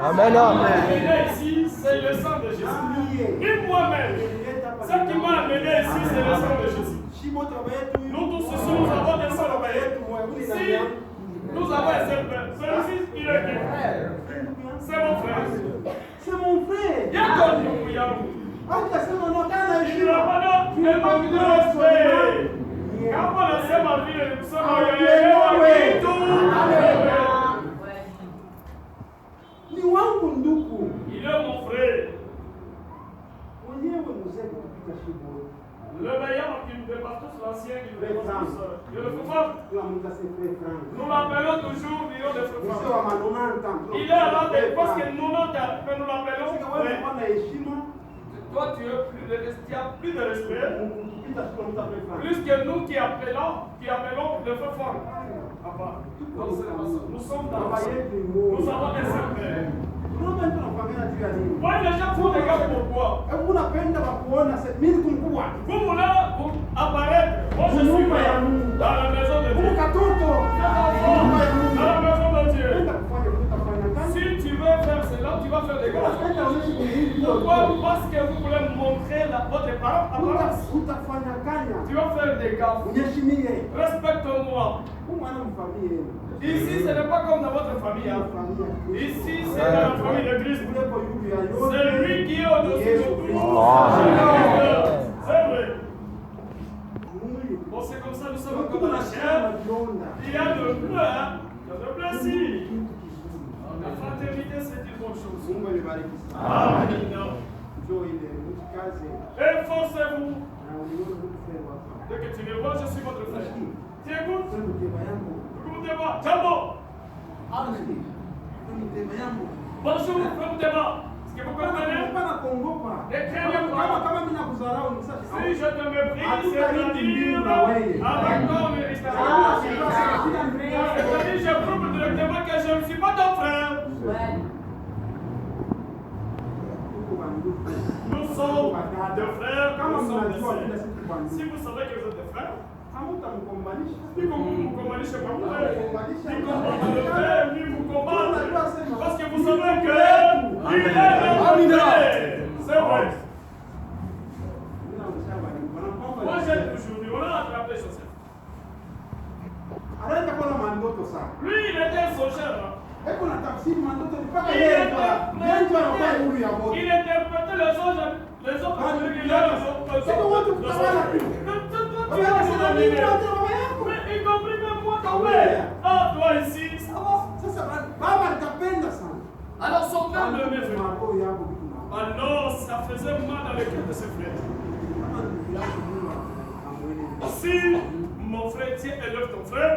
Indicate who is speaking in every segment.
Speaker 1: Amen.
Speaker 2: Amené ici, c'est le sang de Jésus. Et moi-même, ce qui m'a amené ici, c'est le sang de Jésus. Nous tous ici, nous avons des sang de Jésus. Si nous avons un seul frère, celui-ci, il est qui? C'est mon frère.
Speaker 3: C'est mon frère.
Speaker 2: Il y a d'autres nous, il y a nous. Il n'a pas de manque de respect. Quand on a fait ma vie, nous sommes arrivés il est mon frère. Le meilleur qui nous dépasse tous, l'ancien qui nous dépasse tous. Je le fais fort. Nous l'appelons toujours Dieu de frère. Il est là parce que nous l'appelons frère. Toi, tu as plus de respect. Plus que nous qui appelons le feu fort. Nous sommes dans nous avons des secrets. Moi, les gens font des gars pourquoi? Vous voulez apparaître. Moi, je suis dans la maison de Dieu. Dans la maison de Dieu. Si tu veux faire cela, tu vas faire des gars. Pourquoi? Parce que vous voulez montrer votre apparence. Tu vas faire des gars. Respecte-moi. Ici, ce n'est pas comme dans votre famille. Hein. Ici, c'est dans la famille de Christ. C'est lui qui est au-dessus de tout. C'est vrai. Bon, c'est comme ça, nous sommes comme la chair. Il y a de bleu, hein. Il y a de plaisir. La fraternité, c'est une bonne chose. Amen. Efforcez-vous. Dès que tu me vois, je suis votre frère. Tu écoutes? Écoutez-moi. Jambo. Bonjour, écoutez-moi. Est-ce que vous comprenez? Ne craignez pas. Si je te méprise, c'est-à-dire avec ton mérite. C'est-à-dire, je prouve directement que je ne suis pas ton frère. Nous sommes deux frères, nous sommes des sœurs. Si vous savez que vous êtes des frères, ni vous combattez chez moi, ni combattez le frère, ni vous combattez. Parce que vous savez que il est notre frère. C'est vrai. Moi j'ai toujours dit, on a attrapé Joseph. Lui il était son cher. Il interprétait les autres. Mais y compris même moi quand même. Ah, toi ici, ça va. Alors son père me met alors ça faisait mal à l'équipe de ses frères. Si mon frère tient élève ton frère,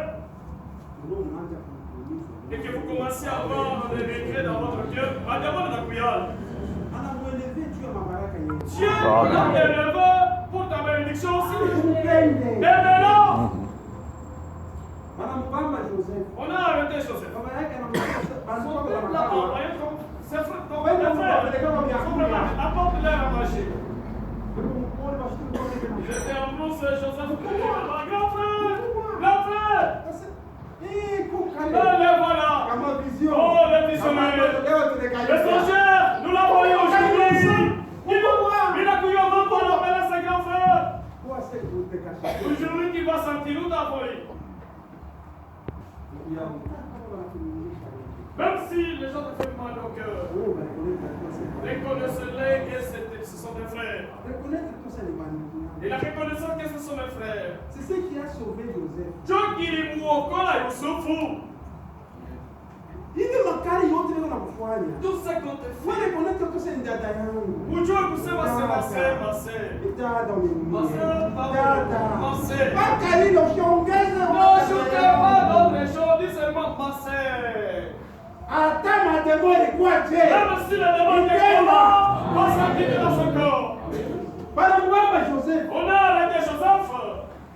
Speaker 2: et que vous commencez à avoir des regrets dans votre cœur, demande la couillade. Dieu l'a élevé pour ta bénédiction aussi. Et maintenant, on a arrêté Joseph. Apporte-leur à manger. Il était en brousse, Joseph. Grand frère! Grand frère! Les voilà! Oh, les visionnaires! Les songeurs! Nous l'avons eu aujourd'hui! Il a couillé avant pour l'appeler ses grands frères! Aujourd'hui, qui va sentir où ta folie? Même si les gens te font mal au cœur, reconnaissez-les que ce sont des frères. Et la reconnaissance que ce sont mes frères.
Speaker 3: C'est ce qui a sauvé Joseph.
Speaker 2: Dieu qui est mort, il se fout. Tout ce qu'on te fait. Où Dieu vous sait, ma sœur. Ma sœur. Non, je ne fais pas d'autre chose, dis seulement ma sœur. Même si le démon est comment, on s'active dans son corps. On a arrêté Joseph.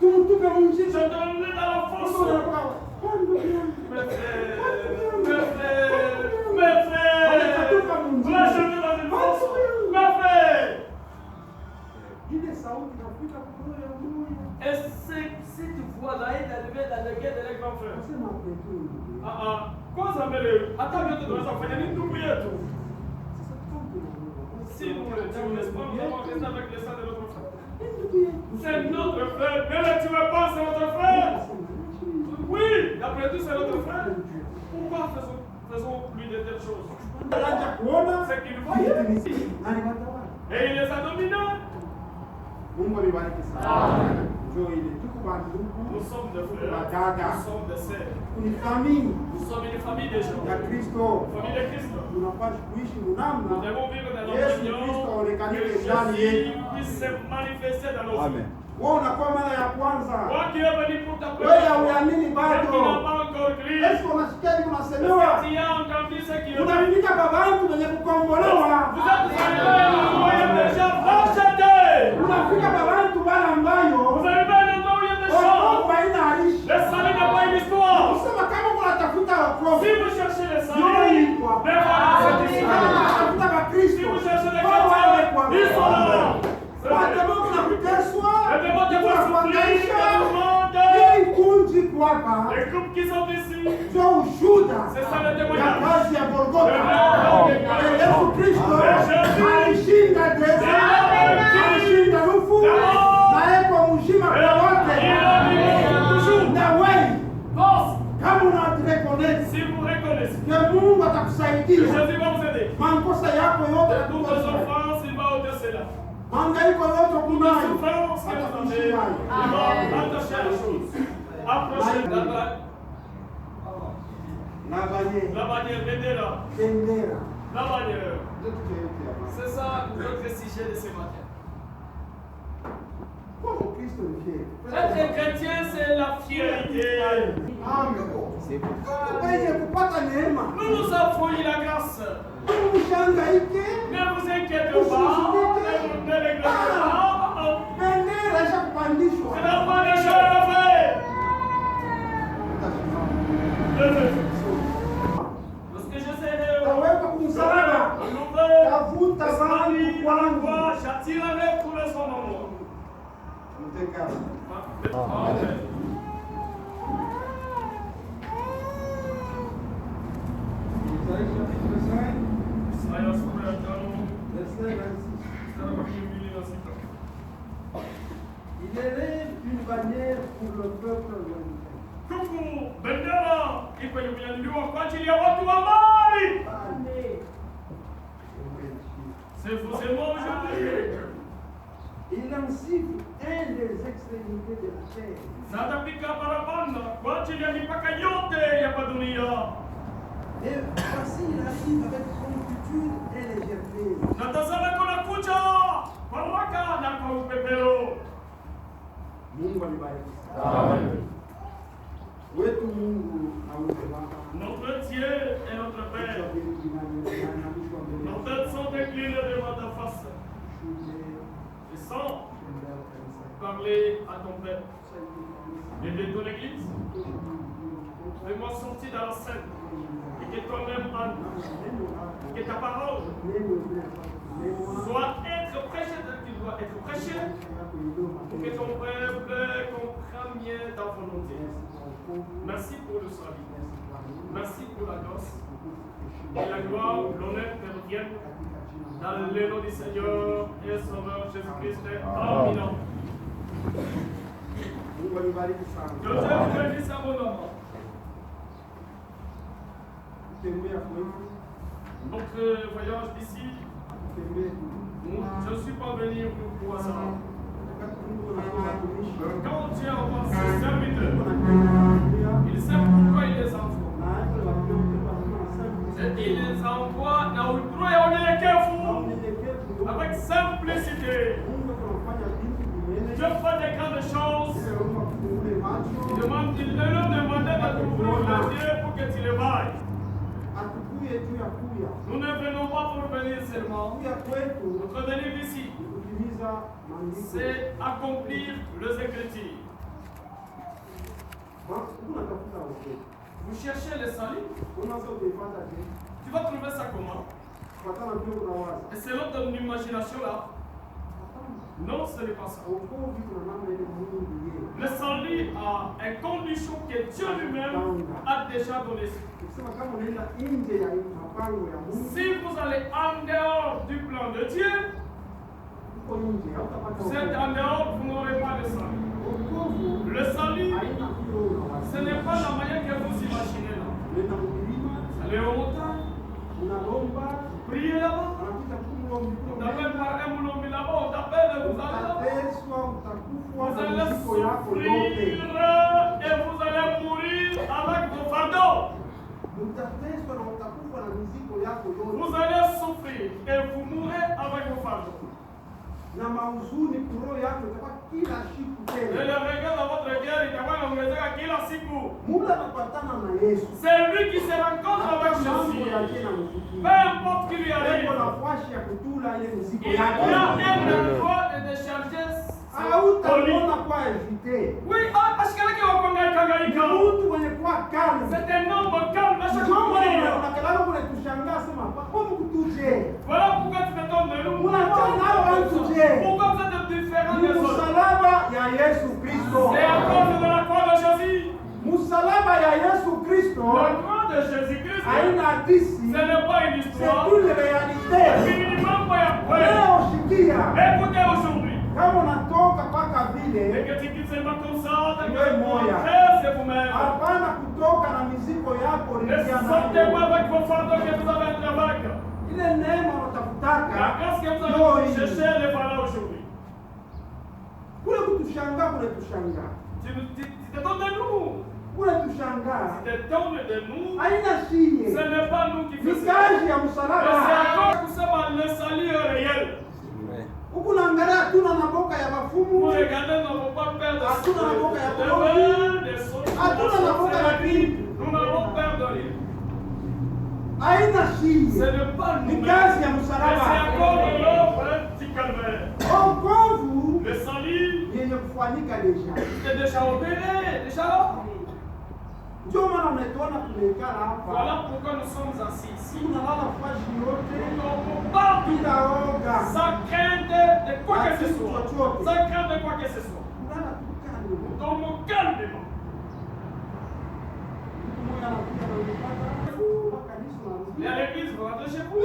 Speaker 2: Je te l'ai dans la fosse. Mes frères, vous l'avez jeté dans une fosse. Mes frères. Et si tu vois là, il est arrivé dans le guet de les grands frères. Kwanza mbele hata vyote tunaweza kufanya ni ndugu yetu. Si nous le Dieu n'est pas, nous avons resté avec les sang de notre frère. C'est notre frère. Ne le tuez pas, c'est notre frère. Oui, d'après tout, c'est notre frère. Pourquoi faisons-lui de telles choses? C'est qu'il voit. Et il les a dominés. Nous sommes des frères. Nous sommes des sœurs. Nous sommes une famille de gens. Famille de Christ. Nous devons vivre dans l'opinion que Jésus puisse se manifester dans nos vies.
Speaker 3: Wewe unakuwa mara ya kwanza.
Speaker 2: Wewe
Speaker 3: hauamini bado. Yesu unasikia nini unasemewa? Unaamini baba yangu mwenye kukombolewa. Unafika baba yangu bala ambayo. Okovu haina harishi. Usema kama unatafuta wokovu.
Speaker 2: Si vous cherchez le salut,
Speaker 3: unatafuta Bakristo.
Speaker 2: si vous cherchez les chrétiens, ils sont là.
Speaker 3: Watamu kunakuteswa.
Speaker 2: Les démons qui vont souffrir,
Speaker 3: Hii kunji kwapa.
Speaker 2: les groupes qui sont ici,
Speaker 3: Ndio ushuda.
Speaker 2: c'est ça le
Speaker 3: Ya
Speaker 2: témoignage.
Speaker 3: kazi ya Golgotha. Yesu Kristo alishinda dhambi. Alishinda rufu. Na yeko mzima kwa wote. Na wewe kama unajireconnect,
Speaker 2: Si vous reconnaissez
Speaker 3: que Mungu
Speaker 2: que
Speaker 3: atakusaidia.
Speaker 2: Jésus va vous aider,
Speaker 3: Makosa yako yote
Speaker 2: de toutes vos offenses, il va ôter cela.
Speaker 3: Mangaiko yote
Speaker 2: Toutes les
Speaker 3: kunayo.
Speaker 2: souffrances que vous avez, il va attacher à la chose. Approchez la bannière, bendera,
Speaker 3: Bendera.
Speaker 2: la bannière. C'est ça notre sujet de ce matin.
Speaker 3: Como Kristo ni fiel.
Speaker 2: Être chrétien, c'est la fierté.
Speaker 3: Wenye kupata neema.
Speaker 2: Nous nous avons eu la grâce.
Speaker 3: Ushangaike.
Speaker 2: Ne vous inquiétez pas, ne regrettez pas.
Speaker 3: Bendera isha kupandishwa.
Speaker 2: C'est la bonne chose à faire. Lorsque je serai
Speaker 3: Taweka kumsalaba. Tafuta zangu kwangu.
Speaker 2: j'attirerai tous les hommes en moi.
Speaker 3: Mteka.
Speaker 2: Amen. Isaia sura ya 5 mstari wa 26.
Speaker 3: Il élève une bannière pour le peuple américain.
Speaker 2: Huku bendera iko imenyanyuliwa kwa ajili ya watu wa mbali. C'est vous et moi aujourd'hui.
Speaker 3: Il en siffle un des extrémités de la terre.
Speaker 2: Natapika barabara kwa ajili ya mipaka yote ya dunia.
Speaker 3: Et voici, il arrive avec promptitude et légèreté.
Speaker 2: Natazama kuna kuja baraka na kwa upepeo.
Speaker 3: Mungu alibariki. Amen. Wetu Mungu na wewe Baba.
Speaker 2: Notre Dieu est notre Père. Nos têtes sont inclinées devant ta face. Et sans parler à ton Père et de ton Église, fais-moi sortir dans la scène et que toi-même, que ta parole soit être prêchée tel qu'il doit être prêché pour que ton peuple comprenne mieux ta volonté. Merci pour le salut. Merci pour la grâce. Que la gloire, l'honneur te reviennent dans le nom du Seigneur et Sauveur Jésus-Christ. Amen.
Speaker 3: Mungu alibariki sana.
Speaker 2: Que Dieu vous bénisse abondamment.
Speaker 3: Tembea kwetu,
Speaker 2: Notre voyage d'ici,
Speaker 3: tembea
Speaker 2: je ne suis pas venu pour ça.
Speaker 3: wakati Mungu anasema watumishi.
Speaker 2: Quand Dieu envoie ses serviteurs,
Speaker 3: Anakuambia
Speaker 2: il sait pourquoi il les envoie.
Speaker 3: na hata watu wanasema
Speaker 2: Et il les envoie na udroit et unyenyekevu,
Speaker 3: unyenyekevu.
Speaker 2: avec simplicité.
Speaker 3: Mungu anafanya vitu vinene.
Speaker 2: Dieu fait des grandes choses.
Speaker 3: Ile Mungu akufungule macho.
Speaker 2: Il leur demandait de t'ouvrir les yeux pour que tu les voies.
Speaker 3: Atukuye juu ya kuya.
Speaker 2: Nous ne venons pas pour venir seulement.
Speaker 3: Kuya kwetu
Speaker 2: Notre venue ici,
Speaker 3: ni kutimiza maandiko.
Speaker 2: c'est accomplir les Écritures.
Speaker 3: Unatafuta wote.
Speaker 2: Vous cherchez le salut,
Speaker 3: Unaweza kuipata je?
Speaker 2: tu vas trouver ça comment?
Speaker 3: Kufuatana vile unawaza.
Speaker 2: Et selon ton imagination là, non, ce n'est pas ça.
Speaker 3: Wokovu kuna namna ile Mungu yeye.
Speaker 2: Le salut a une condition que Dieu lui-même a déjà donnée. Si vous allez en dehors du plan de Dieu, vous êtes en dehors, vous n'aurez pas de salut. Le salut, ce n'est pas la manière que vous imaginez là. Vous allez au montagne, priez là-bas. Vous avez parlé Moulombi là-bas, on t'appelle, vous allez souffrir et vous allez mourir avec vos fardeaux. Vous allez souffrir et vous mourrez avec vos fardeaux. Et le regard dans votre guerre, c'est lui qui se rencontre avec Jésus. Peu importe qui lui arrive, il y a un endroit de décharger. Oui, parce que là, c'est un homme calme à chaque fois. Voilà pourquoi tu te tombes de nous. Pourquoi vous êtes différents des autres? C'est à cause de la croix de Jésus. La croix de Jésus-Christ, ce n'est pas une histoire. C'est minimum pas après. Écoutez aujourd'hui. Et que tu quittes seulement comme ça, c'est vous-même. Ne sortez pas avec vos fardeaux que vous avez un travail. La grâce que vous avez cherché, elle est pas là aujourd'hui. Tu t'étonnes de nous. Tu t'étonnes de nous. Ce n'est pas nous qui faisons ça. Mais c'est encore tout ça, le salut est réel. Vous regardez nos pères de nous n'avons peur de rien. Ce n'est pas nous, mais c'est encore l'œuvre du calvaire. Le salut est déjà opéré, déjà là. Voilà pourquoi nous sommes assis ici. Nous pas sans crainte de quoi que ce soit. Sans crainte de quoi que ce soit. Donc calmement. Et à l'église, vous rentrez chez vous.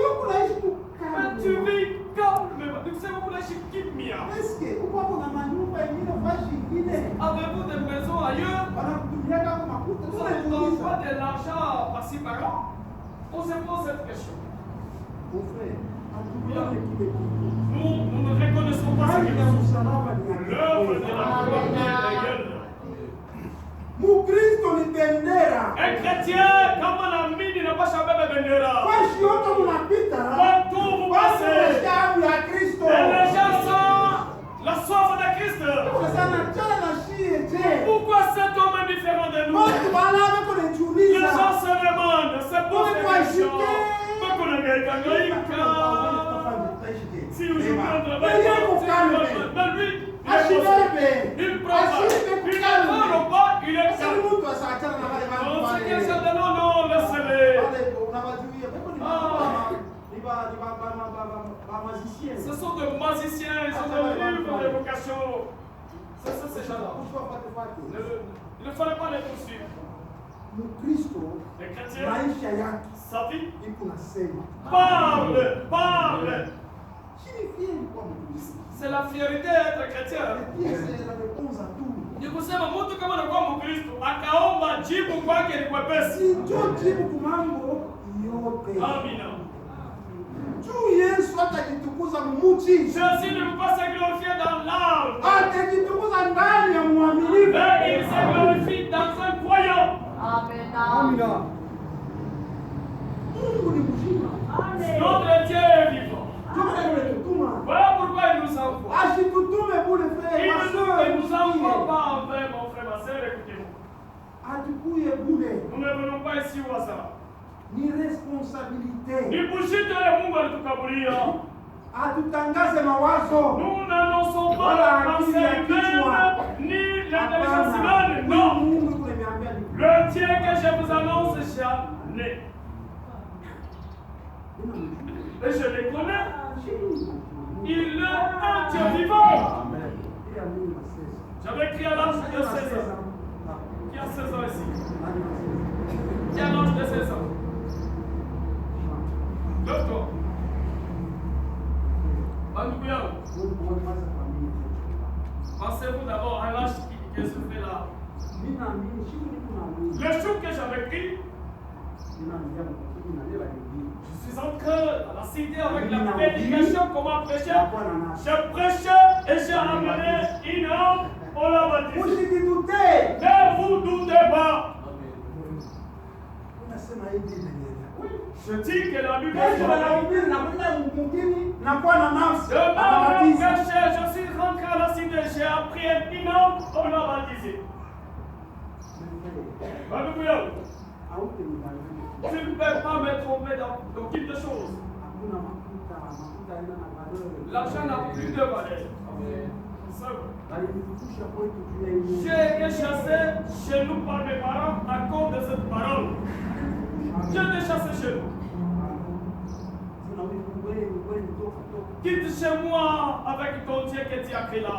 Speaker 2: Mais tu vis calmement. Tu sais, vous lâchez qui mia. Avez-vous des maisons ailleurs? Vous n'avez pas de l'argent par-ci par-là? On se pose cette question. Nous ne reconnaissons pas ce que nous sommes. L'œuvre de la croix est réelle. Un chrétien, comme un ami, il n'a pas jamais de bendera. Partout vous passez. Et les gens sont la soif de Christ. Pourquoi cet homme est différent de nous? Les gens se demandent, c'est pour cette question. Pourquoi on a gagné? Si nous jouons un travail, mais lui, il prend pas. Il ne prend pas, il est non, laissez-les. Ce sont des magiciens, ils sont des livres de vocation. C'est ça, ces gens-là. Il ne fallait pas les poursuivre. Les chrétiens, sa vie, parle. C'est la fierté d'être chrétien. Ni kusema mtu kama anakuwa Mkristo akaomba jibu kwake ni kwepesi. Amina.
Speaker 3: Yesu atajitukuza mumuchi.
Speaker 2: Jésus ne peut pas se glorifier dans l'âme.
Speaker 3: Atajitukuza ndani ya muaminifu.
Speaker 2: Mais il se glorifie dans un croyant.
Speaker 3: Amina. Mungu ni mzima.
Speaker 2: Notre Dieu est vivant. Voilà pourquoi il nous envoie. Il nous envoie pas envers mon frère, ma soeur, écoutez-moi. Nous ne venons pas ici au hasard.
Speaker 3: Ni responsabilité.
Speaker 2: Ni bushite ya Mungu alitukaburia.
Speaker 3: Atutangaze mawazo.
Speaker 2: Nous n'annonçons pas la pensée humaine ni l'intelligence humaine. Non. Le Dieu que je vous annonce jamais. Et je les connais. Il est un Dieu vivant. J'avais écrit à l'âge de 16 ans. Qui a 16 ans ici? qui a l'âge de 16 ans. Lève-toi. Pensez-vous d'abord à l'âge qui se fait là. Le jour que j'avais pris, je suis entré à la cité avec la prédication qu'on m'a prêché. Je prêchais et j'ai amené une âme au la baptise. Ne vous doutez pas. Je dis que la Bible est je suis rentré à la cité, j'ai appris une âme au la baptise. Alléluia. Tu ne peux pas me tromper dans quelque chose. L'argent n'a plus de valeur. J'ai été chassé chez nous par mes parents à cause de cette parole. J'ai été chassé chez nous. Quitte chez moi avec ton Dieu que tu as créé là.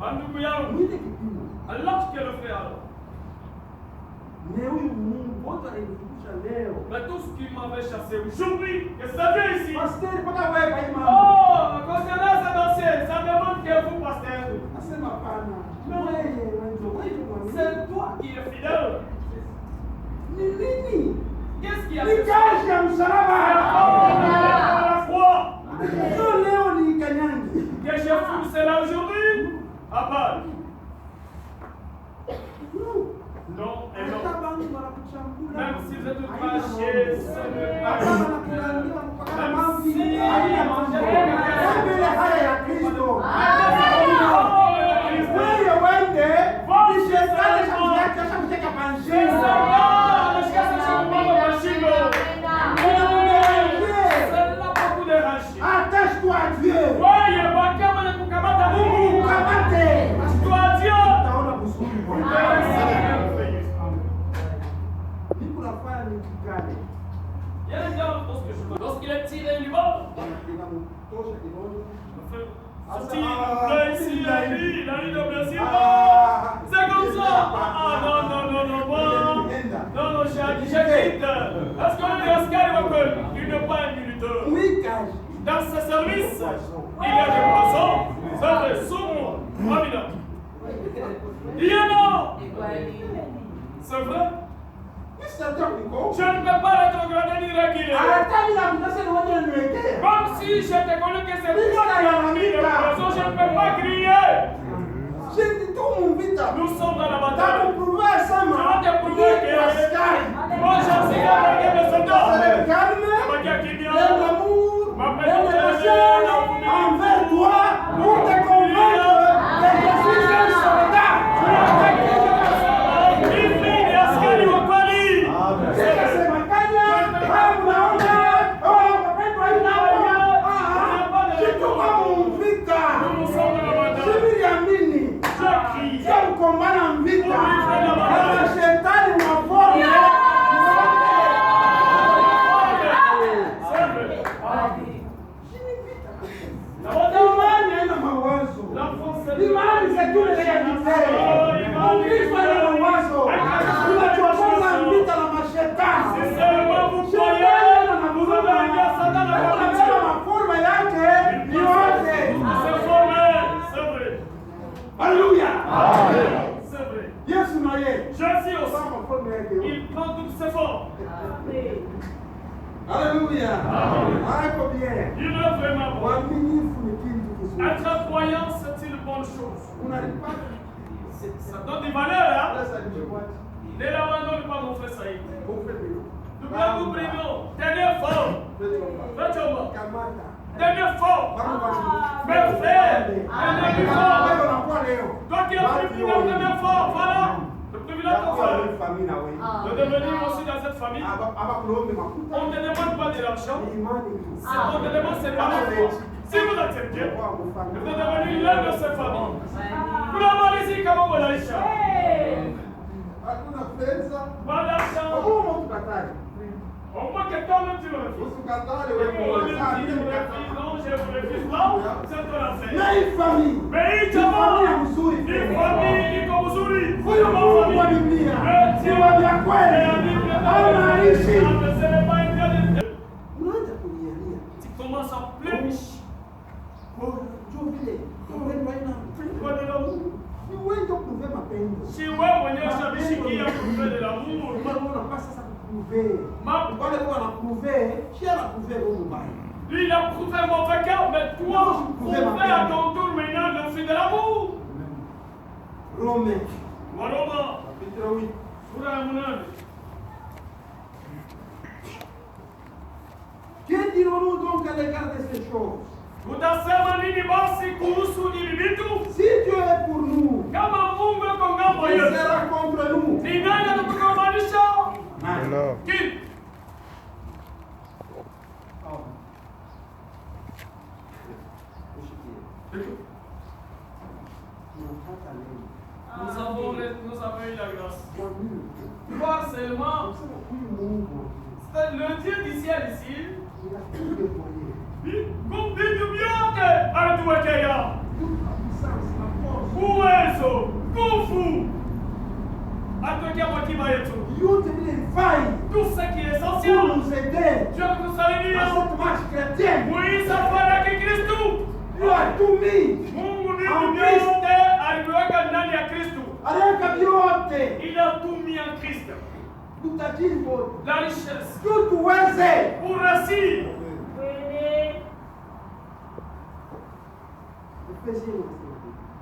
Speaker 2: Alléluia. Alors que le fait alors. Mais tout ce qui m'avait chassé aujourd'hui, que ça vient ici. Oh, concernant cet ancien, ça demande que vous, pasteur. C'est toi qui es fidèle. Qu'est-ce qui a fait ça? La foi. Que j'ai poussé là aujourd'hui, à Bâle. Non et non. Même si vous êtes craché, ce n'est pas même si attache-toi à Dieu. Lorsqu'il est tiré du bord, il a eu de blessure. C'est comme ça. Ah non, j'ai quitte. Est-ce qu'on est Skywalker? Il n'est pas un militaire. Dans ce service, il y a des poissons. Ça fait sourd. Il y en a. C'est vrai? Je ne peux pas rétrograder ni reculer. Comme si je te connais que c'est toi qui as mis le poisson, je ne peux pas crier. Nous sommes dans la bataille. Je vais te prouver que moi je suis la guerre de soldats. Ma guerre qui vient. Ma présence envers toi pour te convaincre que je suis un soldat. Alléluia. C'est vrai. Je suis aussi. Il prend toutes ses formes. Alléluia. Il est vraiment bon. Être croyant, c'est une bonne chose. Ça donne des valeurs, hein? Ne l'abandonne pas, mon frère Saïd. Nous prions. Dernière fois. Dernière fois. Mes frères. Dernière fois. Toi qui as pris la première fois, voilà. Le privilège de devenir aussi dans cette famille. On ne demande pas de l'argent. On ne demande c'est pas la foi. Si vous acceptez, vous êtes devenu l'un de ces familles. Vous l'avez ici comme vous l'avez fait. Pas d'argent. Au moins que toi-même tu veux le fils?
Speaker 3: Usukatale
Speaker 2: Et
Speaker 3: wewe
Speaker 2: moi,
Speaker 3: kwa
Speaker 2: le fils,
Speaker 3: sababu
Speaker 2: je veux le fils. Non, je veux le fils. Non, c'est ton affaire.
Speaker 3: na hii famille.
Speaker 2: Mais il te
Speaker 3: Famille
Speaker 2: manque.
Speaker 3: mzuri.
Speaker 2: Une famille iko mzuri.
Speaker 3: Huyu Mungu wa Biblia. Ni wa vya kweli. Anaishi. Unaanza kunialia.
Speaker 2: Tu commences à pleurer.
Speaker 3: Njoo vile. Upendo haina ni wewe ndio kuve mapenzi.
Speaker 2: Si wewe mwenyewe ushabishikia kuve de l'amour.
Speaker 3: Mbona unapasa sasa kukuve? Wale kwa wanakuve, si anakuve Mungu mbaya.
Speaker 2: Lui, il a prouvé mon vainqueur, mais toi, prouve à ton tour maintenant le fruit de l'amour.
Speaker 3: Rome.
Speaker 2: Waroma.
Speaker 3: Chapitre 8.
Speaker 2: Sura ya 8.
Speaker 3: Que dirons-nous donc à l'égard de ces choses?
Speaker 2: Utasema nini basi kuhusu hivi vitu?
Speaker 3: Si Dieu est pour nous,
Speaker 2: Kama Mungu yuko ngambo
Speaker 3: qui
Speaker 2: yetu,
Speaker 3: sera contre nous?
Speaker 2: ni nani atakugombanisha?
Speaker 1: Alors,
Speaker 2: Qui? Nous avons eu la grâce. Voir seulement, c'est le Dieu du ciel ici. Kumbi dubiote alituwekea uwezo, nguvu, atuwekea mwakiba yetu.
Speaker 3: Yote vile ifai
Speaker 2: Tout ce qui est
Speaker 3: pour
Speaker 2: essentiel,
Speaker 3: nous aider
Speaker 2: Dieu
Speaker 3: à
Speaker 2: kutusaidia
Speaker 3: cette marche chrétienne.
Speaker 2: muhii safari ya Kikristo.
Speaker 3: Il a tout mis.
Speaker 2: Mungu vitu vyote aliweka ndani ya Kristo.
Speaker 3: Aliweka vyote.
Speaker 2: Il a tout mis en Christ.
Speaker 3: Utajiri wote.
Speaker 2: La richesse,
Speaker 3: Tout tuweze.
Speaker 2: pour réussir.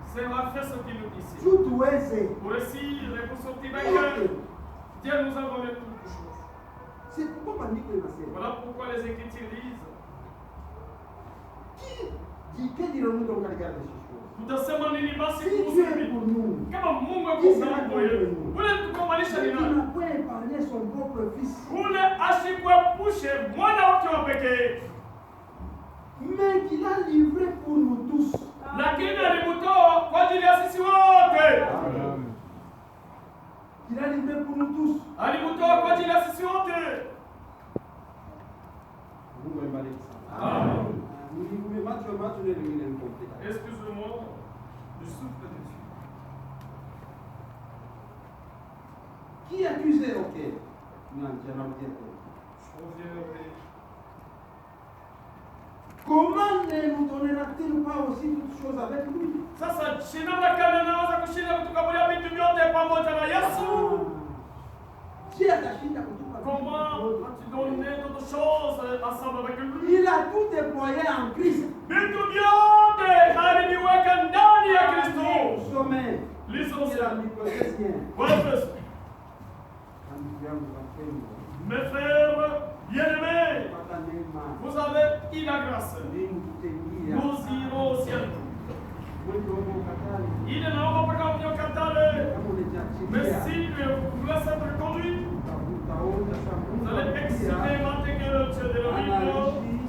Speaker 2: C'est la fait ce qu'il nous dit ici.
Speaker 3: Tout tuweze.
Speaker 2: Pour réussir et pour sortir vainqueur, Dieu nous a donné toutes choses.
Speaker 3: C'est pourquoi maandiko inasema.
Speaker 2: Voilà pourquoi les Écritures disent.
Speaker 3: Que dirons-nous donc à l'égard de ces choses?
Speaker 2: Tutasema nini basi
Speaker 3: Si
Speaker 2: kuhusu
Speaker 3: Dieu est
Speaker 2: hivi?
Speaker 3: pour nous,
Speaker 2: Kama Mungu yuko ngambo yetu, ule tukomalisha ni
Speaker 3: il
Speaker 2: nani?
Speaker 3: n'a pas épargné son propre fils,
Speaker 2: Ule asikuepushe mwana wake wa pekee,
Speaker 3: mais qu'il a livré pour nous tous.
Speaker 2: lakini alimtoa kwa ajili ya sisi wote.
Speaker 3: Il a livré pour nous tous.
Speaker 2: Alimtoa kwa ajili ya sisi wote.
Speaker 3: Mungu abariki sana.
Speaker 2: Amen.
Speaker 3: Macho ndio lingine ni kompyuta.
Speaker 2: Excusez-moi, je souffre dessus.
Speaker 3: Qui accusait? OK. Non, je n'en dire pas.
Speaker 2: Je reviens au pays.
Speaker 3: Comment ne nous donnera-t-il pas aussi toutes choses avec lui?
Speaker 2: Sasa namna gani anaweza kushinda kutukabulia vitu vyote pamoja na Yesu?
Speaker 3: Dieu atashinda kutupa
Speaker 2: Comment as-tu donné d'autres choses ensemble avec lui?
Speaker 3: Il a tout déployé en Christ.
Speaker 2: Vitu vyote aliviweka ndani ya Kristo.
Speaker 3: Sommet.
Speaker 2: Lisons
Speaker 3: Il a
Speaker 2: cela.
Speaker 3: mis Colossiens.
Speaker 2: Voilà. Mes frères bien-aimés, vous avez eu la grâce. Nous irons au ciel. Il est là, pas comme Dieu Katale. Mais si vous laissez être conduit, vous allez expérimenter que le Dieu de la Bible,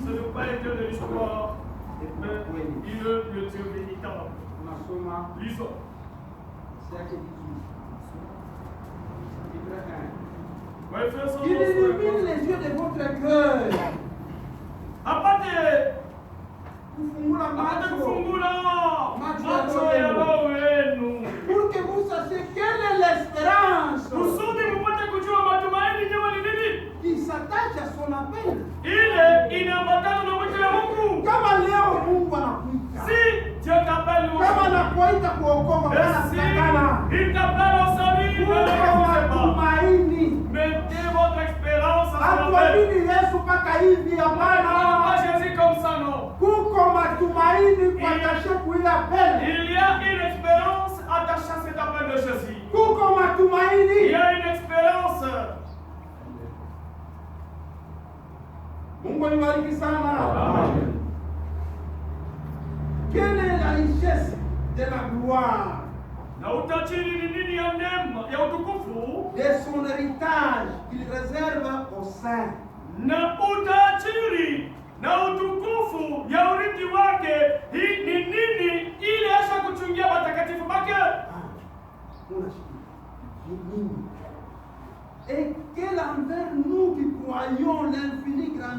Speaker 2: ce n'est pas le Dieu de l'histoire, mais il est le Dieu véritable. Lisons.
Speaker 3: Il illumine les yeux de votre cœur.
Speaker 2: Apate
Speaker 3: Kufungula macho.
Speaker 2: kufungula macho ya roho yenu
Speaker 3: Pour que vous sachiez quelle est l'espérance
Speaker 2: kusudi mpate kujua matumaini nyema ni nini,
Speaker 3: qui s'attache à son appel.
Speaker 2: ile inaambatana na mwito ya Mungu.
Speaker 3: Kama leo Mungu anakuita,
Speaker 2: Si Dieu t'appelle
Speaker 3: kama
Speaker 2: aujourd'hui,
Speaker 3: anakuita kuokoka,
Speaker 2: et si
Speaker 3: Bwana
Speaker 2: il t'appelle au salut, ne
Speaker 3: kuko
Speaker 2: refusez pas.
Speaker 3: matumaini.
Speaker 2: Mettez votre expérience à son appel.
Speaker 3: Hatuamini Yesu mpaka hivi,
Speaker 2: Ne
Speaker 3: hapana.
Speaker 2: pas Jésus comme ça, non.
Speaker 3: Kuko matumaini kuatashe kuila appel.
Speaker 2: Il y a une expérience attachée à cet appel de Jésus.
Speaker 3: Kuko
Speaker 2: Il y
Speaker 3: matumaini.
Speaker 2: a une expérience.
Speaker 3: Mungu nibariki sana.
Speaker 2: Amen.
Speaker 3: Quelle est la richesse de la gloire
Speaker 2: Na utajiri ni nini ya neema ya utukufu?
Speaker 3: de son héritage qu'il réserve aux saints?
Speaker 2: Na utajiri na utukufu ya urithi wake hii ni nini? Ile asha kuchungia watakatifu bake.
Speaker 3: Et quelle envers nous qui croyons l'infinie grandeur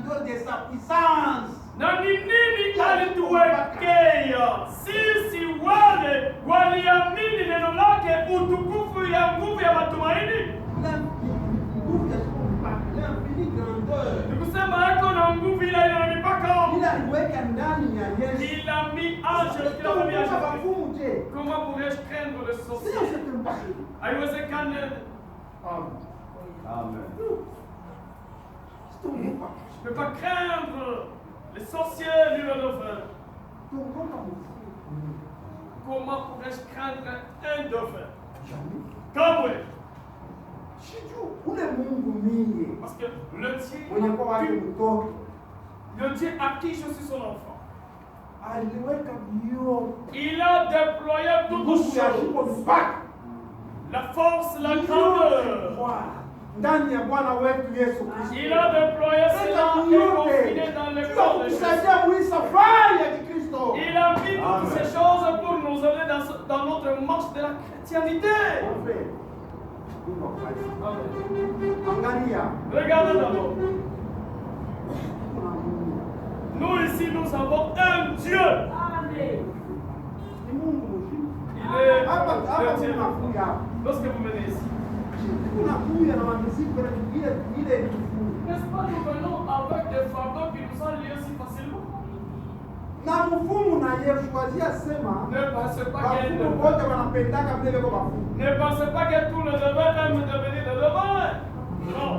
Speaker 3: sa puissance.
Speaker 2: Nanini alituwekea sisi wale waliamini neno lake utukufu ya nguvu ya matumaini. Nikusema yako na nguvu ile ina mipaka.
Speaker 3: Aliweka ndani ya Yesu.
Speaker 2: Il a mis ange kila mmoja wake. Comment pourrais-je craindre le sorcier? Haiwezekani. Amen. Je ne peux pas craindre les sorciers ni le dauphin. Comment pourrais-je craindre un dauphin? Comment? Parce que le Dieu à qui je suis son enfant, il a déployé toutes choses, la force, la grandeur. Il a déployé cela et confiné dans le corps de Jésus. Il a mis toutes ces choses pour nous aider dans notre marche de la chrétienté. Regardez d'abord. Nous ici, nous avons un Dieu. Il est chrétien. Lorsque vous venez ici, n'est-ce pas, nous venons avec des fardeaux qui nous sont liés si facilement? Ne pensez pas que tout le devin aime devenir de devin. Non.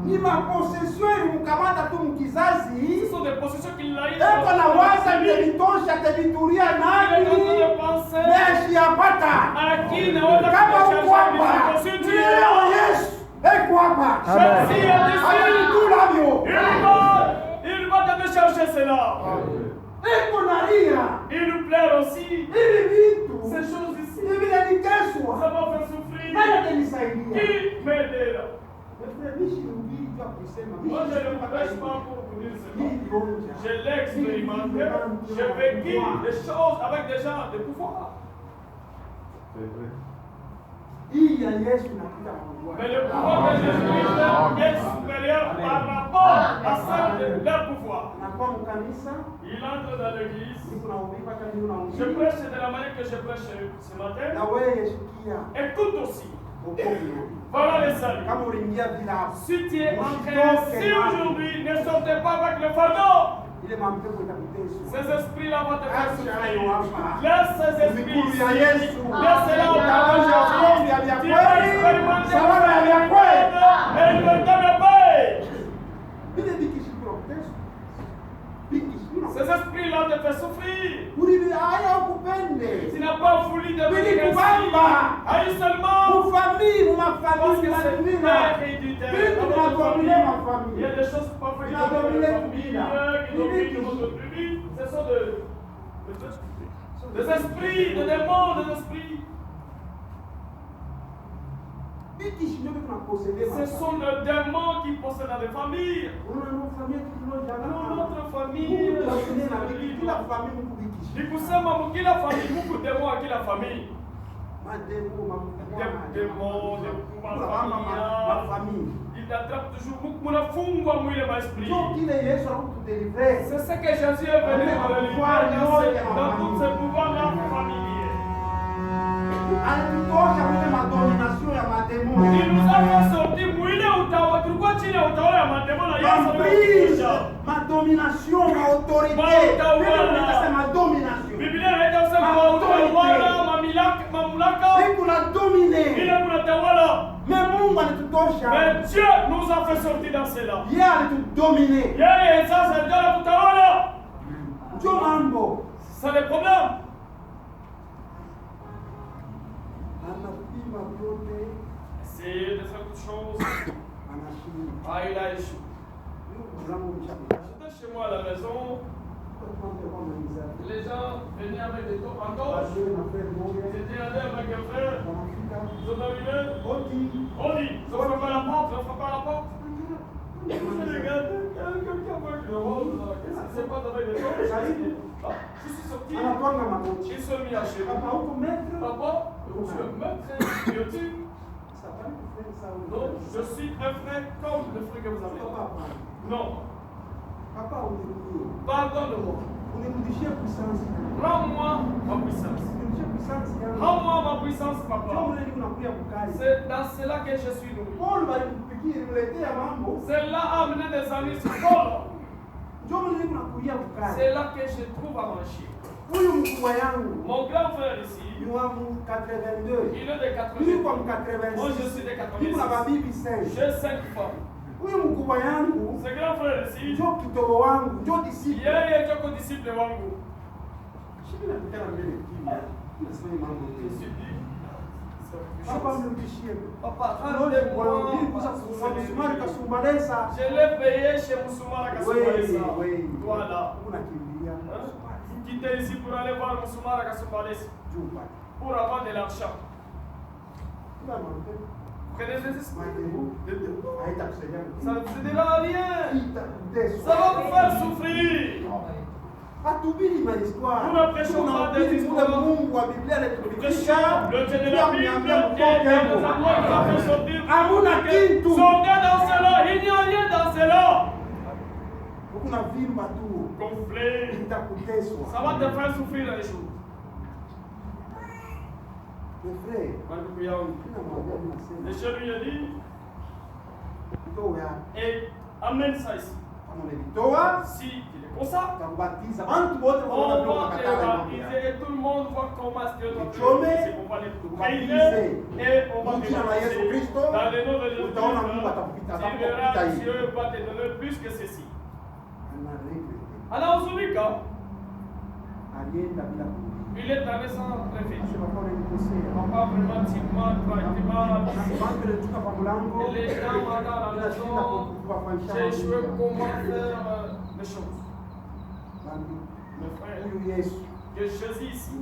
Speaker 3: Ni mapossession ilimkamata tu mkizazi.
Speaker 2: Ce sont des possessions qu'il a eues.
Speaker 3: Eko na waza mtelitosha telituria nani? Meshiapata. Kama uko hapa. Leo Yesu eko hapa.
Speaker 2: Il va te chercher cela.
Speaker 3: Eko na ria.
Speaker 2: Il nous plaît aussi. Ces choses ici. Ça m'a fait souffrir. Qui m'aidera? Moi, je ne me prêche pas pour vous dire cela. Je l'ai expérimenté. J'ai vécu des choses avec des gens de pouvoir. Mais le pouvoir de Jésus-Christ est supérieur par rapport à celle de leur pouvoir. Il entre dans l'église. Je prêche de la manière que je prêche ce matin. Écoute aussi. Voilà les saluts. Si tu es entré ici aujourd'hui, ne sortez pas avec le fardeau. Ces esprits-là vont te faire souffrir. Laisse ces esprits ici. Laisse-les au travail. Tu vas expérimenter et il va te paix. Ces esprits-là te font souffrir. Tu n'as pas voulu devenir ainsi. Aïe seulement. Parce que c'est père héréditaire. Il y a des choses parfaites dans notre famille, qui dominent notre vie. Ce sont des esprits, des démons, des esprits. Ce sont les démons qui possèdent dans les familles. Notre famille. Nikusema mkila famille, muku démon akila famille. Il t'attrape toujours. C'est ce que Jésus est venu dans le livre dans tous ces pouvoirs-là familiers. Il nous a fait sortir.
Speaker 3: Ma domination, ma autorité. Ma domination. Mais
Speaker 2: Dieu nous a fait sortir dans cela. C'est le problème. Essayez de faire quelque chose. Ah, il a échoué. J'étais chez moi à la maison. Les gens venaient avec des entorches. J'étais allé avec un frère. Ils sont arrivés. On dit, ils ont frappé à la porte. Je regarde, quelqu'un veut que je rentre. Qu'est-ce qui se passe avec les gens? Je suis sorti. Ils sont mis à chez moi. Papa, je suis un maître biotique. Non, je suis un frère comme le frère que vous avez. Non. Pardonne-moi. Rends-moi ma puissance. Rends-moi ma puissance, papa. C'est dans cela que je suis nourri. Cela a amené des amis sur Paul. C'est là que je trouve à manger. Mon grand frère ici, il est de 82. Moi je suis de 86. J'ai 5 femmes. Ce grand frère ici, yeye ndio disciple wangu. Papa, je l'ai payé chez Moussoumara Kasumbalesa. Voilà. Quittez ici pour aller voir Moussoumara Kasumbalesa. Pour avoir de l'argent. Prenez des esprits. Ça ne vous aidera à rien. Ça va vous faire souffrir. Nous ne prêchons pas des histoires. Nous prêchons le Dieu de la Bible et nous allons faire sortir. Sortez dans cela. Il n'y a rien dans cela. Gonflé. Ça va te faire souffrir les jours. Le chef lui a dit et amène ça ici. Si il est comme ça, on va te baptiser et tout le monde va comment est-ce que on va les prier et on va te baptiser dans le nom de Jésus. Tu verras Dieu va te donner plus que ceci. Alors Zulika, il est allé sans réfléchir. Papa vraiment tranquillement. Et les gens dans la maison, j'ai échoué comment faire les choses. Mes frères, que Jésus ici.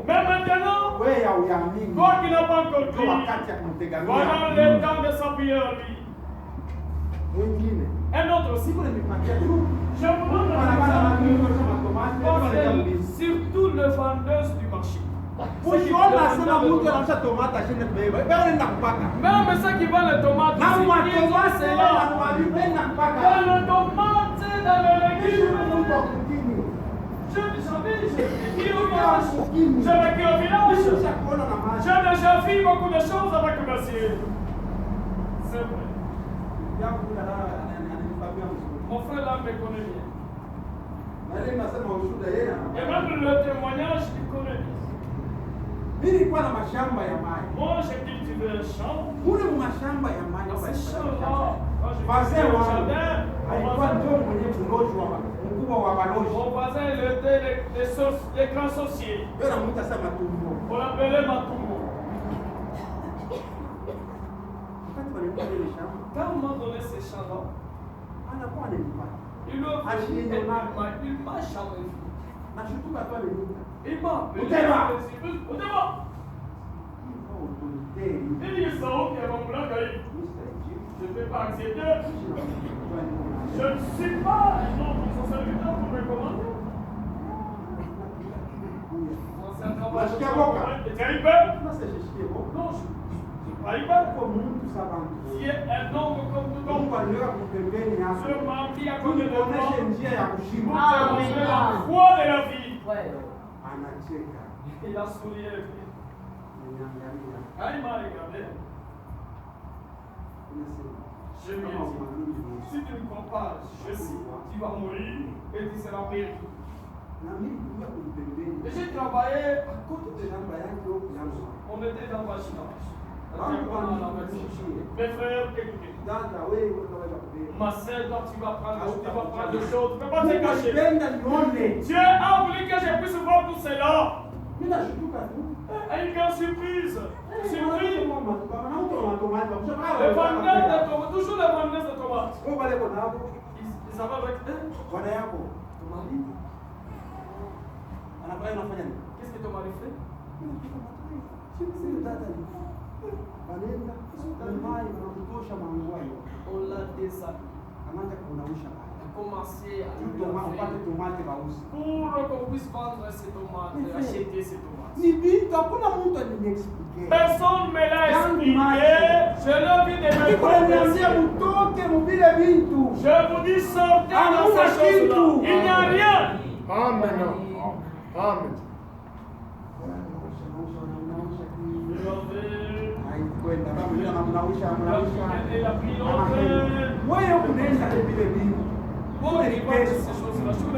Speaker 2: Mais maintenant, toi qui n'as pas encore crié, voilà le temps de s'appuyer en lui. Un autre aussi. Je vous demande surtout le vendeuse du marché. Même ceux qui vendent les tomates, dans le tomate, dans le légume. J'ai vécu au village. J'ai déjà vu beaucoup de choses avec le monsieur. C'est vrai. Mon frère là me connaît bien. Et même le témoignage, il connaît bien. Moi, j'ai cultivé un champ. Dans ce champ-là, quand je faisais au jardin, mon voisin était les grands sorciers. On l'appelait Matumbo. Quand on m'a donné ces champs-là, il m'a jamais vu. Il m'a appelé. Il dit ça, ok, mon blanc, je ne vais pas accepter. Je ne suis pas un homme qui sont serviteurs pour me commander. C'est un travail. Tu as eu peur? Non, je n'ai pas eu peur. Qui est un homme comme tout homme. Ce mari à côté de moi. Vous avez la foi de la vie. Il a souri avec lui. Quand il m'a regardé, je lui ai dit, si tu me compares, je sais, tu vas mourir et tu seras péri. Et j'ai travaillé à côté de on était dans Vachinage. Mes frères, écoutez. Ma sœur, toi, tu vas prendre des choses. Tu ne peux pas te cacher. Dieu a voulu que je puisse voir tout cela. Une grande surprise. Surprise. Le vendeur de tomates, toujours le vendeur de tomates. Ils avaient avec eux. Qu'est-ce que ton mari fait? On l'a déshabillé. On a commencé à pour qu'on puisse vendre ces tomates, acheter ces tomates. Personne ne me l'a expliqué. Je l'ai vu de mes propres yeux.
Speaker 3: Mtoke mubile bintu.
Speaker 2: Je vous dis, sortez dans ces choses-là. Il n'y a rien.
Speaker 1: Amen. Amen.
Speaker 3: Wewe unaenda vile vile.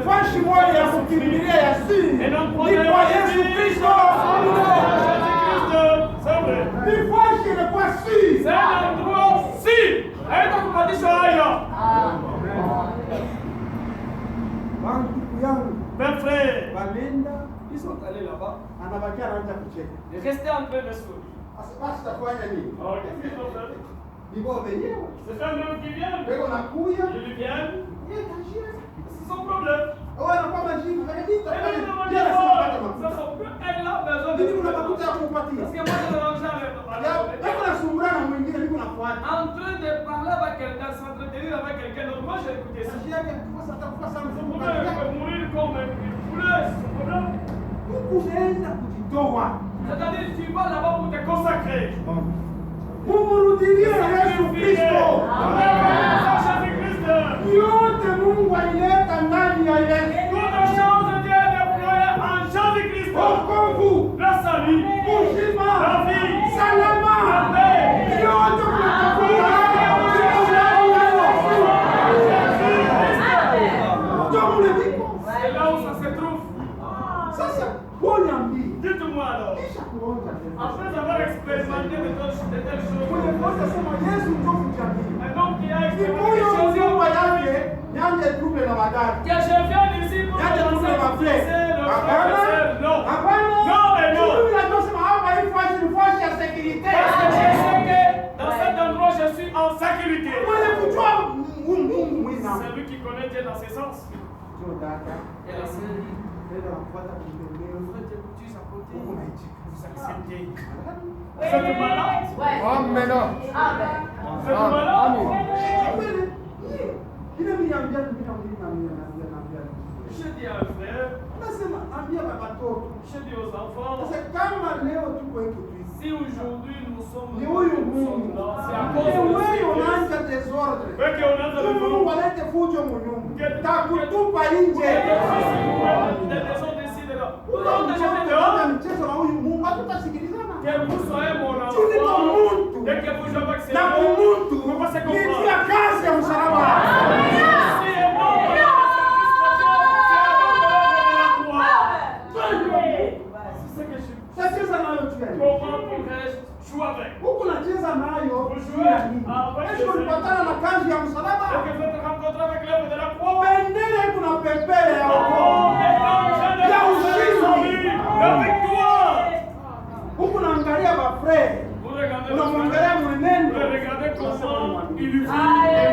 Speaker 3: Fashi moja ya kukimbilia ya siri. Ni kwa Yesu Kristo. Ni fashi ni kwa siri.
Speaker 2: C'est un endroit si. Haita kupandisha haya.
Speaker 3: Wangu yangu.
Speaker 2: Mes frères.
Speaker 3: Balenda.
Speaker 2: Ils sont allés là-bas.
Speaker 3: Anabakia anaanza kucheka.
Speaker 2: Ils restaient en train de sourire.
Speaker 3: Basi tafanya nini?
Speaker 2: Alors, qu'est-ce qu'ils ont fait?
Speaker 3: Niko wenyewe.
Speaker 2: C'est un homme qui vient.
Speaker 3: Beko nakuya.
Speaker 2: Ils viennent.
Speaker 3: Yeye kashia.
Speaker 2: C'est son problème.
Speaker 3: Wewe unakuwa majibu.
Speaker 2: Elle a besoin de
Speaker 3: kupatia.
Speaker 2: Parce que moi, je range avec
Speaker 3: Beko nasumbuana na mwingine biko nafuata.
Speaker 2: en train de parler avec quelqu'un, s'entretenir avec quelqu'un d'autre. Moi, j'ai écouté ça.
Speaker 3: Kashia yake kwa satakufa sana
Speaker 2: Son problème, il peut mourir comme un poulet. C'est son problème.
Speaker 3: Unaenda kujitoa.
Speaker 2: C'est-à-dire, tu vas là-bas pour te consacrer.
Speaker 3: Mumurudilie Yesu Kristo. Yote Mungu alileta ndani ya Yesu.
Speaker 2: Toute chose Dieu a déployée en Jésus-Christ.
Speaker 3: Wokovu,
Speaker 2: Le salut,
Speaker 3: uzima,
Speaker 2: la vie,
Speaker 3: salama,
Speaker 2: la paix.
Speaker 3: yote kunatafuta
Speaker 2: c'est là où ça se trouve.
Speaker 3: sasa. Uniambie,
Speaker 2: Dites-moi alors,
Speaker 3: kisha kuonja tena.
Speaker 2: après avoir expérimenté de telles choses,
Speaker 3: Kwanza sema Yesu ndio kujamii.
Speaker 2: un homme qui a
Speaker 3: Ni
Speaker 2: expérimenté
Speaker 3: moyo
Speaker 2: des choses,
Speaker 3: nyumba yake nyanje tupe na wadada.
Speaker 2: que je viens ici pour
Speaker 3: Nyanje tupe na
Speaker 2: lancer
Speaker 3: mafle.
Speaker 2: le frère. Non.
Speaker 3: Hapana.
Speaker 2: Non et non.
Speaker 3: Mimi nasema hapa hii fashi ni fashi ya sécurité.
Speaker 2: Parce que je sais que dans cet endroit, je suis en sécurité.
Speaker 3: Mwenye kujua Mungu mwina.
Speaker 2: C'est lui qui connaît Dieu dans ses sens.
Speaker 3: Ndio dada.
Speaker 2: Et la sœur dit,
Speaker 3: Ndio nafuata kumpendea.
Speaker 2: frère, t'écoutes à côté.
Speaker 3: Mungu anaitika.
Speaker 2: Vous acceptez. Vous êtes malade.
Speaker 1: Amen.
Speaker 2: Vous êtes malade.
Speaker 3: Ile mniambia naambia.
Speaker 2: Je dis à un frère,
Speaker 3: Nasema ambia watoto.
Speaker 2: je dis aux enfants,
Speaker 3: Sasa kama leo tuko hiki tu.
Speaker 2: si aujourd'hui nous sommes
Speaker 3: Ni huyu
Speaker 2: nous sommes
Speaker 3: Mungu.
Speaker 2: là, c'est à
Speaker 3: Ni
Speaker 2: cause de
Speaker 3: wewe
Speaker 2: ce
Speaker 3: unaanza desordre.
Speaker 2: Wewe qu'on a dans le
Speaker 3: Mungu
Speaker 2: groupe.
Speaker 3: alete fujo munyumba. Takutupa nje.
Speaker 2: Des maisons décidées là. Vous
Speaker 3: Unaona
Speaker 2: avez déjà fait dehors.
Speaker 3: mchezo na huyu Mungu hatutasikilizana.
Speaker 2: Que vous soyez mon
Speaker 3: Tu dis ton
Speaker 2: enfant.
Speaker 3: muntu.
Speaker 2: Dès que vous jouez avec ces
Speaker 3: Na
Speaker 2: mots,
Speaker 3: kumuntu.
Speaker 2: vous passez
Speaker 3: Ni
Speaker 2: comprendre.
Speaker 3: njia kazi ya msalaba.
Speaker 2: Si et non, c'est ce que je suis.
Speaker 3: Tacheza nayo tu.
Speaker 2: Comment pourrais-je jouer avec?
Speaker 3: Huku nacheza nayo.
Speaker 2: Jouer avec
Speaker 3: Kesho ulipatana na kazi ya
Speaker 2: Et
Speaker 3: msalaba.
Speaker 2: que vous êtes rencontré avec l'œuvre de la croix.
Speaker 3: Bendera kuna pepea ya
Speaker 2: Oh,
Speaker 3: wokovu.
Speaker 2: les anges de
Speaker 3: Ya
Speaker 2: la
Speaker 3: ushindi.
Speaker 2: la victoire.
Speaker 3: Huku naangalia ba frère.
Speaker 2: Vous regardez le
Speaker 3: Unamwangalia
Speaker 2: frère. Vous
Speaker 3: mwenendo.
Speaker 2: regardez comment il vit et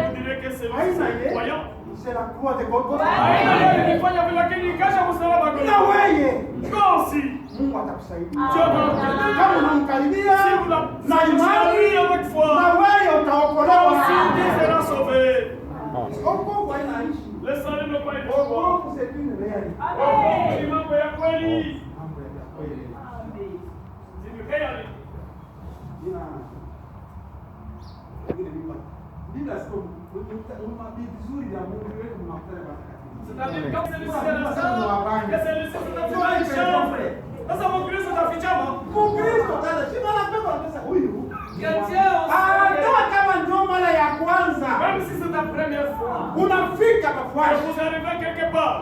Speaker 2: vous direz que c'est
Speaker 3: Haina
Speaker 2: le
Speaker 3: ye.
Speaker 2: croyant.
Speaker 3: C'est la croix de Golgotha.
Speaker 2: Haina yeye nilifanya vile lakini nikasha msalaba
Speaker 3: Na
Speaker 2: kwa.
Speaker 3: wewe
Speaker 2: Kosi.
Speaker 3: Mungu atakusaidia.
Speaker 2: Dieu va vous
Speaker 3: Kama
Speaker 2: aider.
Speaker 3: unamkaribia
Speaker 2: Si vous la
Speaker 3: na imani
Speaker 2: avec foi,
Speaker 3: na wewe utaokolewa.
Speaker 2: aussi tu seras sauvé.
Speaker 3: Wokovu hainaishi.
Speaker 2: Le salut ne pas être foi.
Speaker 3: Wokovu c'est une réalité.
Speaker 2: Wokovu ni mambo ya kweli.
Speaker 3: Mambo ya kweli.
Speaker 2: Ni reality.
Speaker 3: Biblia sio mabii vizuri ya Mungu wetu mnakutana watakatifu.
Speaker 2: C'est-à-dire quand c'est le ciel là, que c'est le ciel là, sasa Mkristo utafichama.
Speaker 3: Mkristo dada, si mara pepo pesa huyu.
Speaker 2: Chrétien
Speaker 3: Hata kama ndio mara ya kwanza
Speaker 2: même si c'est ta première fois,
Speaker 3: unafika
Speaker 2: quand
Speaker 3: pafuashi.
Speaker 2: vous arrivez quelque part,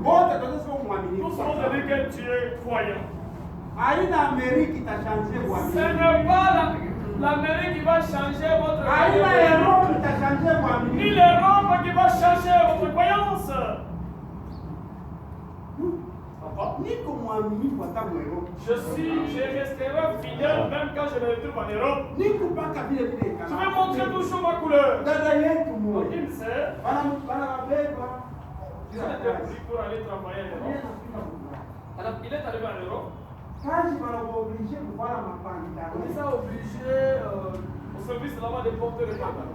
Speaker 3: Wote tunasema
Speaker 2: tous
Speaker 3: mwaminifu.
Speaker 2: seront de dire que tu es croyant.
Speaker 3: Haina Amerika itachange
Speaker 2: Ce
Speaker 3: mwaminifu.
Speaker 2: n'est pas l'Amérique qui va changer votre
Speaker 3: Haina
Speaker 2: croyance,
Speaker 3: Europe itachange
Speaker 2: ni
Speaker 3: mwaminifu.
Speaker 2: l'Europe qui va changer votre croyance. Papa,
Speaker 3: Niko mwaminifu hata mu Europe.
Speaker 2: je resterai fidèle même quand je me retrouve en Europe.
Speaker 3: Niko mpaka vile vile
Speaker 2: Je
Speaker 3: kana.
Speaker 2: vais montrer toujours ma couleur.
Speaker 3: Dada yetu
Speaker 2: Donc,
Speaker 3: moyo.
Speaker 2: il sait,
Speaker 3: Bana wabeba.
Speaker 2: il était pris pour aller travailler en Europe. Alors, il est arrivé en Europe.
Speaker 3: Kazi wanaoblige kuvaa mapandano.
Speaker 2: On est obligé au service là-bas de porter le pantalon.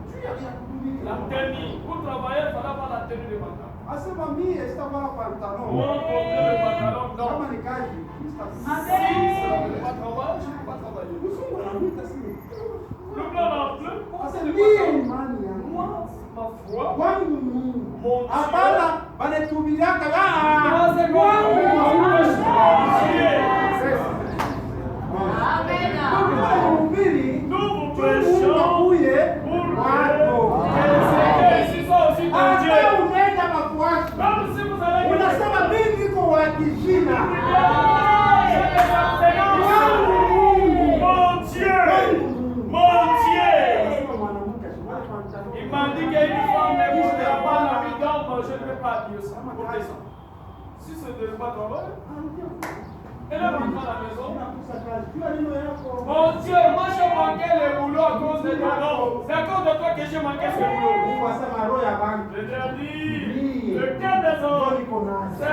Speaker 2: La tenue. Pour travailler, il fallait avoir la tenue de pantalon.
Speaker 3: Asema mie sitavaa pantalon.
Speaker 2: Pour porter le pantalon, non.
Speaker 3: Kama ni kazi,
Speaker 2: Si ça ne veut pas travailler, je ne peux pas travailler.
Speaker 3: Mzungu anamuita si.
Speaker 2: Le blanc là, bleu.
Speaker 3: Asa mie imani yangu.
Speaker 2: Moi, foi.
Speaker 3: Wangu Mungu.
Speaker 2: Mon Dieu.
Speaker 3: Hapana banetubiriaka
Speaker 2: C'est quoi?
Speaker 3: mhubiri
Speaker 2: Nous vous
Speaker 3: Mungu
Speaker 2: prêchons
Speaker 3: akuye
Speaker 2: pour
Speaker 3: wako.
Speaker 2: que Jésus soit aussi ton
Speaker 3: Hata
Speaker 2: Dieu.
Speaker 3: unaenda mafuasi
Speaker 2: Même si vous allez
Speaker 3: unasema mimi niko wa kijina.
Speaker 2: Mon Dieu! Mon Dieu!
Speaker 3: Unasema mwanamke ashimali
Speaker 2: Il m'a dit qu'une femme ne pourrait pas la vie d'homme, je ne peux pas dire ça. Pour que ça. Si ce n'est pas ton rôle, elle ne vient pas à la maison. Mon Dieu, moi je manquais le boulot à cause de ton nom. C'est à cause de toi que j'ai manqué ce boulot. Je te dis, le cœur des hommes, c'est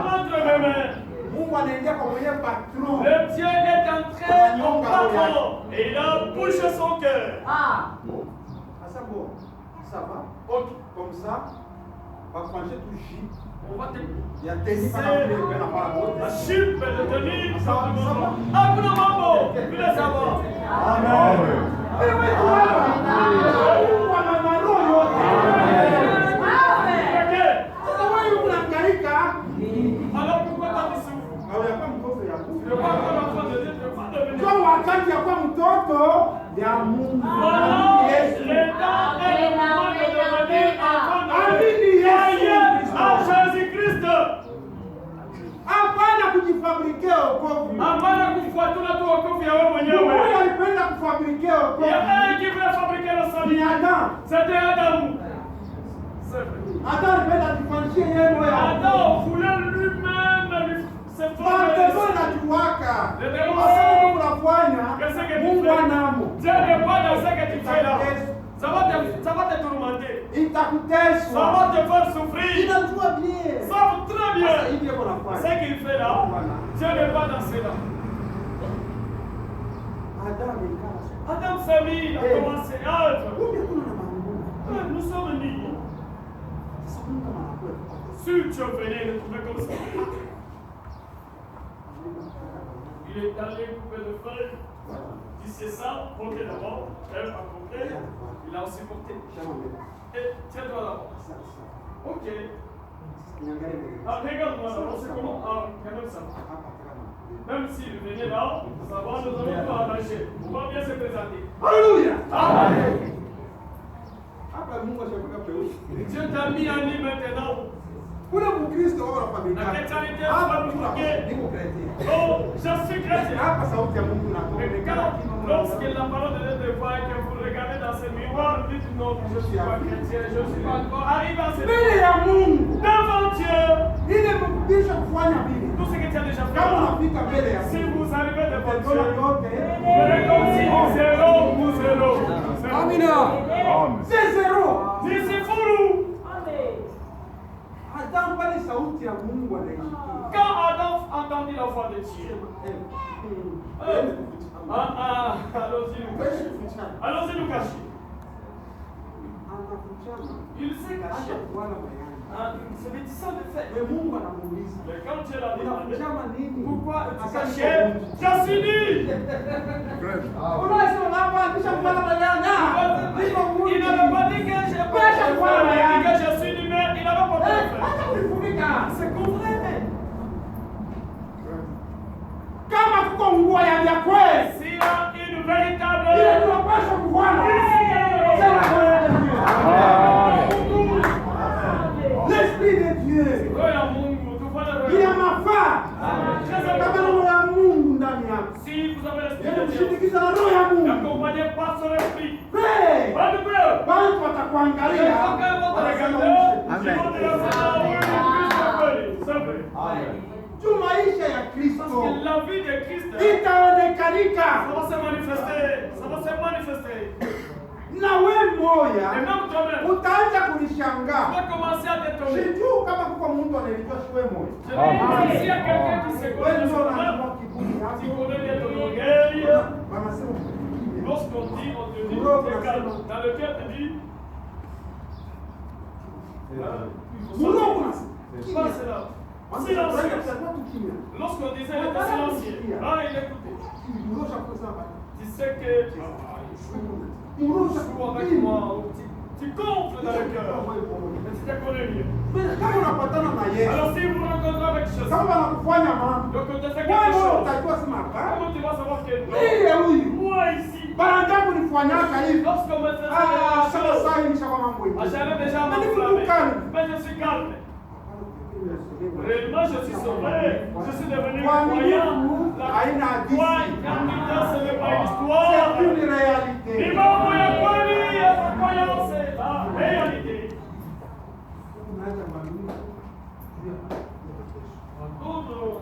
Speaker 2: entre mes mains. Le Dieu est entré au patron et il a bouché son cœur. Ok.
Speaker 3: Comme ça, va changer tout J.
Speaker 2: On va te...
Speaker 3: Il y a des gens
Speaker 2: La chute de tenir. Ah, vous mambo, vous le savoir. Alors pourquoi t'as dit ça? Tu ne veux pas que l'enfant de Dieu ne pas devenir.
Speaker 3: Wakati ya kuwa mtoto ya Mungu.
Speaker 2: Voilà,
Speaker 3: Yesu.
Speaker 2: le temps est le moment de devenir enfant de
Speaker 3: Amini
Speaker 2: Dieu.
Speaker 3: Yesu.
Speaker 2: En Jésus-Christ.
Speaker 3: Hapana kujifabrikia wokovu.
Speaker 2: Hapana kufuatana tu wokovu ya wewe mwenyewe.
Speaker 3: Mungu alipenda kufabrikia
Speaker 2: Il y
Speaker 3: wokovu.
Speaker 2: a un qui veut fabriquer le
Speaker 3: Ni
Speaker 2: salut.
Speaker 3: Adam.
Speaker 2: C'était Adam. C'est vrai.
Speaker 3: Adam alipenda kufanyia yeye moyo.
Speaker 2: Adam voulait lui-même se
Speaker 3: Matendo
Speaker 2: faire.
Speaker 3: inajuaka.
Speaker 2: Le démon
Speaker 3: Sasa
Speaker 2: sait
Speaker 3: Mungu anafanya.
Speaker 2: qu'est-ce que tu
Speaker 3: Mungu
Speaker 2: fais.
Speaker 3: anamo.
Speaker 2: Dieu n'est pas dans ce que tu fais là. Ça va te tourmenter. Ça
Speaker 3: Itakuteswa.
Speaker 2: va te faire souffrir.
Speaker 3: Inajua bien.
Speaker 2: Ça va très bien.
Speaker 3: Sasa hivi yako nafanya.
Speaker 2: Ce qu'il fait là, Dieu n'est pas dans cela.
Speaker 3: Adam amekaa.
Speaker 2: Adam s'est mis à commencer à œuvre.
Speaker 3: Kumbe kuna na Mungu.
Speaker 2: Nous sommes nés.
Speaker 3: Sasa Mungu kama anakwenda.
Speaker 2: Si tu venais le trouver comme ça, il est allé couper le feu. Il dit c'est ça, portez d'abord. Elle a porté. Il a aussi porté. Et tiens-toi d'abord. Ok. Ah, regarde-moi d'abord, c'est comment? Ah, quand même ça. Même s'il venait là, ça va, nous allons pas arranger. On va bien se présenter.
Speaker 3: Alléluia.
Speaker 2: Amen.
Speaker 3: Hapa Mungu ashafika peusi.
Speaker 2: Dieu t'a mis en lui maintenant.
Speaker 3: Kuna Mkristo wao wanafabrika.
Speaker 2: La chrétienté est
Speaker 3: Hapa
Speaker 2: fabriquée.
Speaker 3: niko chrétien.
Speaker 2: Oh, je suis chrétien.
Speaker 3: Hapa sauti ya Mungu
Speaker 2: Mais
Speaker 3: inatoka.
Speaker 2: lorsque la parole de Dieu te voit et que vous regardez dans ce miroir, dites non, je ne suis pas chrétien, je ne suis pas encore arrivé à ce
Speaker 3: Mbele ya Mungu.
Speaker 2: devant Dieu.
Speaker 3: Ile mkubisha kufanya vile.
Speaker 2: Tout ce que tu as déjà fait,
Speaker 3: Kama
Speaker 2: là,
Speaker 3: unafika mbele ya
Speaker 2: si
Speaker 3: Mungu.
Speaker 2: vous arrivez devant Dieu,
Speaker 3: Utaona yote.
Speaker 2: vous verrez comme si zéro ou zéro.
Speaker 3: Amina. C'est zéro.
Speaker 2: Dis c'est fou.
Speaker 3: Hata pale sauti ya Mungu anaisikia.
Speaker 2: Quand Adam entendit la voix de Dieu, allons-y nous cacher. Allons-y nous cacher. Il s'est caché. C'est médecin de fait.
Speaker 3: Mungu anamuuliza.
Speaker 2: Mais quand Dieu l'a demandé,
Speaker 3: Unafanya nini?
Speaker 2: pourquoi tu cachais? Je suis dit.
Speaker 3: Unasema hapa kisha kupata mayanga.
Speaker 2: Il n'avait pas dit que j'ai pas de frère, il a dit que je suis nu, mais il n'avait pas de frère. C'est compris.
Speaker 3: Kama kuko nguo ya vya kweli.
Speaker 2: S'il y a une véritable.
Speaker 3: Ile tunapaswa kuona. C'est la gloire de Dieu. L'esprit de Dieu.
Speaker 2: Roho ya Mungu, tufanye roho
Speaker 3: Ina
Speaker 2: ya Mungu.
Speaker 3: mafaa. Kama roho ya Mungu ndani yako.
Speaker 2: Si vous avez l'esprit de Dieu,
Speaker 3: Kushindikiza na roho ya Mungu.
Speaker 2: accompagné par son esprit.
Speaker 3: Hey!
Speaker 2: Pas de peur.
Speaker 3: Watu watakuangalia. Tu maisha ya Kristo
Speaker 2: La vie de Christ,
Speaker 3: itaonekanika
Speaker 2: ça va se manifester. Ça va se manifester.
Speaker 3: na wewe moya
Speaker 2: Et même toi-même,
Speaker 3: utaanza
Speaker 2: tu
Speaker 3: kunishangaa.
Speaker 2: vas commencer à t'étonner.
Speaker 3: Sijui kama kuko mtu anelijua shwe moya.
Speaker 2: Je dis, s'il y a quelqu'un qui se
Speaker 3: Wewe
Speaker 2: connaît
Speaker 3: ndio
Speaker 2: sur
Speaker 3: unajua kiburi
Speaker 2: tu
Speaker 3: yako.
Speaker 2: connais bien ton orgueil.
Speaker 3: Wanasema
Speaker 2: Lorsqu'on dit, on te dit, t'es calme. Dans le cœur, tu dis,
Speaker 3: Mungu
Speaker 2: pas cela. Silencieux. Lorsqu'on disait, il était silencieux. Ah, il écoutait. Tu sais que Joue avec moi. Tu gonfles dans le cœur. Mais tu te connais mieux. Alors si vous rencontrez avec Jésus, donc on te fait quelque chose. Comment tu vas savoir que non? Moi ici, lorsqu'on me fait j'avais déjà m'enflammé. Mais je suis calme. Réellement, je suis sauvé. Je suis devenu croyant. La croyance, ce n'est pas une histoire.
Speaker 1: C'est une réalité.
Speaker 2: Mambo ya kweli ya croyance, la réalité.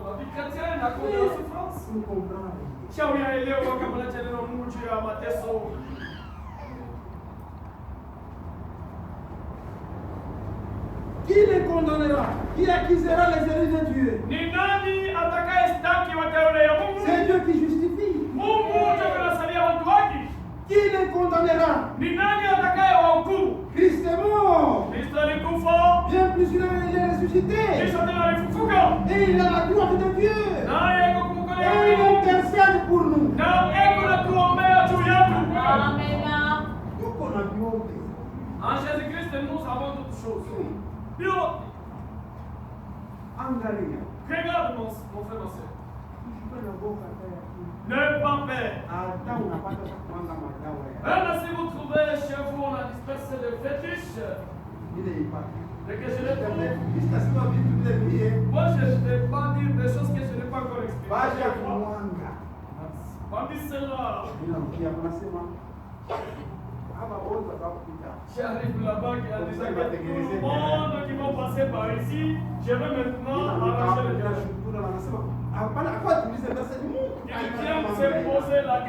Speaker 2: La vie chrétienne a connu la souffrance. Shauri ya leo kwa kama nachele na Mungu juu ya mateso.
Speaker 3: Qui les condamnera? Qui accusera les élus de Dieu?
Speaker 2: Ni nani atakayestaki wateule ya Mungu?
Speaker 3: C'est Dieu qui justifie.
Speaker 2: Mungu ndiye anasalia watu wake.
Speaker 3: Qui les condamnera?
Speaker 2: Ni nani atakayewahukumu?
Speaker 3: Christ est mort.
Speaker 2: Kristo alikufa,
Speaker 3: Bien plus, il est ressuscité.
Speaker 2: kisha tena alifufuka.
Speaker 3: Et il a la gloire de Dieu.
Speaker 2: Naye kwa kumkonia
Speaker 3: Et il
Speaker 2: Mungu.
Speaker 3: intercède pour nous.
Speaker 2: Na eko na tuombea juu yetu.
Speaker 3: Donc on a vu honte.
Speaker 2: En Jésus-Christ, nous avons toutes choses. Bio,
Speaker 3: Angalia.
Speaker 2: regarde mon frère, ma soeur. Ne pas peur. Même si vous trouvez chez vous, on a dispersé le fétiche. Dès que je le trouve, moi je ne vais pas dire des choses que je n'ai pas encore expliquées. Pas dit cela. J'arrive là-bas qui a déjà que tout le monde qui va passer par ici, je vais maintenant arracher le diable. Il vient se poser la question.